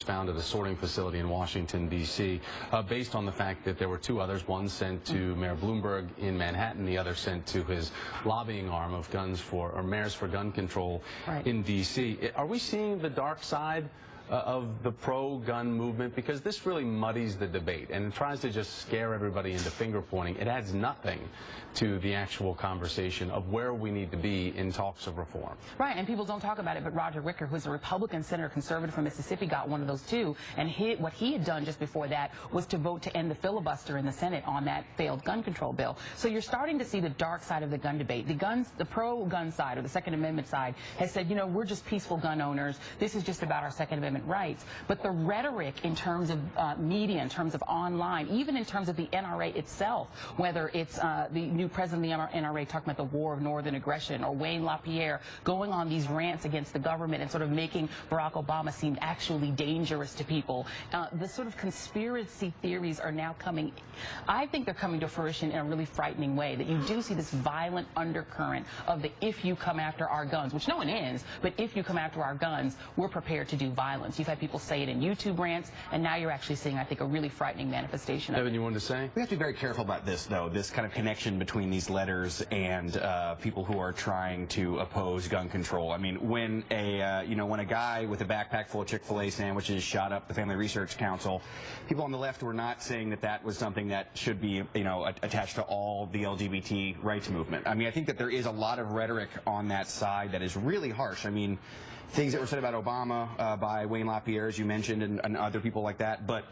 found at a sorting facility in Washington, D.C., based on the fact that there were two others, one sent to Mayor Bloomberg in Manhattan, the other sent to his lobbying arm of Mayors for Gun Control in D.C. Are we seeing the dark side of the pro-gun movement? Because this really muddies the debate and tries to just scare everybody into finger-pointing. It adds nothing to the actual conversation of where we need to be in talks of reform. Right, and people don't talk about it, but Roger Wicker, who's a Republican senator, conservative from Mississippi, got one of those too. And what he had done just before that was to vote to end the filibuster in the Senate on that failed gun control bill. So you're starting to see the dark side of the gun debate. The pro-gun side, or the Second Amendment side, has said, you know, we're just peaceful gun owners. This is just about our Second Amendment rights. But the rhetoric in terms of media, in terms of online, even in terms of the NRA itself, whether it's the new president of the NRA talking about the war of northern aggression, or Wayne LaPierre going on these rants against the government and sort of making Barack Obama seem actually dangerous to people. The sort of conspiracy theories are now coming. I think they're coming to fruition in a really frightening way, that you do see this violent undercurrent of the if you come after our guns, which no one is, but if you come after our guns, we're prepared to do violence. You've had people say it in YouTube rants, and now you're actually seeing, I think, a really frightening manifestation of Evan, you wanted to say? We have to be very careful about this, though, this kind of connection between these letters and people who are trying to oppose gun control. I mean, when a guy with a backpack full of Chick-fil-A sandwiches shot up the Family Research Council, people on the left were not saying that that was something that should be, attached to all the LGBT rights movement. I mean, I think that there is a lot of rhetoric on that side that is really harsh. I mean, things that were said about Obama by Wayne LaPierre, as you mentioned, and other people like that. But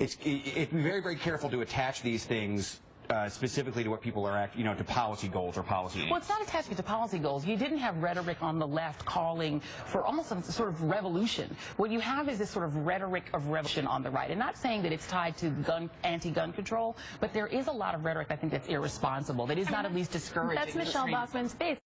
it's be very, very careful to attach these things specifically to what people are, to policy goals or policy aims. Well, it's not attached to policy goals. You didn't have rhetoric on the left calling for almost some sort of revolution. What you have is this sort of rhetoric of revolution on the right. And not saying that it's tied to anti-gun control, but there is a lot of rhetoric, I think, that's irresponsible, that is not at least discouraging. That's Michelle Bachmann's base.